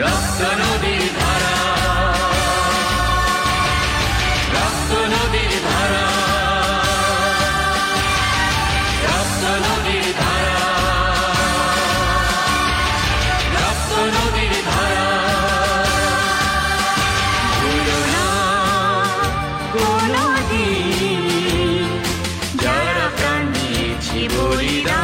রক্ত নদীর ধারা, রক্ত নদীর ধারা, রক্ত নদীর ধারা, রক্ত নদীর ধারা। ভুলো না কোনোদিন যারা প্রাণ দিয়েছি বলিদান।